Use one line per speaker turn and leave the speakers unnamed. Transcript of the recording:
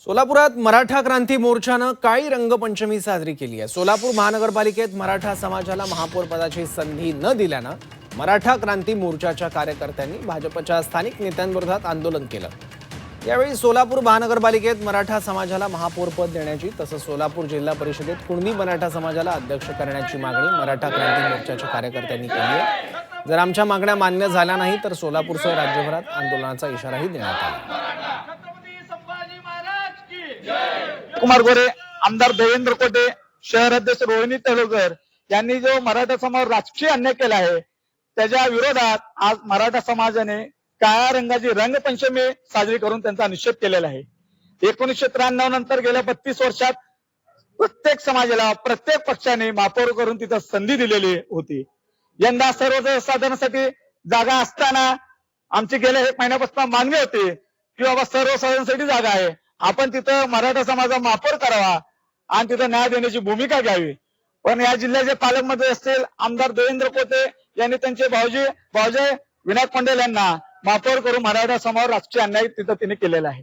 सोलापुरात मराठा क्रांती मोर्चानं काळी रंगपंचमी साजरी केली आहे। सोलापूर महानगरपालिकेत मराठा समाजाला महापौर पदाची संधी न दिल्यानं मराठा क्रांती मोर्चाच्या कार्यकर्त्यांनी भाजपच्या स्थानिक नेत्यांविरोधात आंदोलन केलं। यावेळी सोलापूर महानगरपालिकेत मराठा समाजाला महापौर पद देण्याची तसंच सोलापूर जिल्हा परिषदेत कुणबी मराठा समाजाला अध्यक्ष करण्याची मागणी मराठा क्रांती मोर्चाच्या कार्यकर्त्यांनी केली आहे। जर आमच्या मागण्या मान्य झाल्या नाही तर सोलापूरसह राज्यभरात आंदोलनाचा इशाराही देण्यात आला।
कुमार गोरे, आमदार देवेंद्र कोटे, शहर अध्यक्ष रोहिणी तळोकर यांनी जो मराठा समाजावर राजकीय अन्याय केला आहे त्याच्या विरोधात आज मराठा समाजाने काळ्या रंगाची रंगपंचमी साजरी करून त्यांचा निषेध केलेला आहे। 1993 नंतर गेल्या 32 वर्षात प्रत्येक समाजाला प्रत्येक पक्षाने महापौर करून तिथं संधी दिलेली होती। यंदा सर्वसाधारणसाठी जागा असताना आमची गेल्या 1 महिन्यापासून मागणी होती की बाबा सर्वसाधारणसाठी जागा आहे, आपण तिथं मराठा समाजाचा महापौर करावा आणि तिथं न्याय देण्याची भूमिका घ्यावी। पण या जिल्ह्याचे पालकमंत्री असतील आमदार देवेंद्र कोटे यांनी त्यांचे भाऊजी विनायक पंडेल यांना महापौर करून मराठा समाजावर राजकीय अन्याय तिथं तिने केलेला आहे।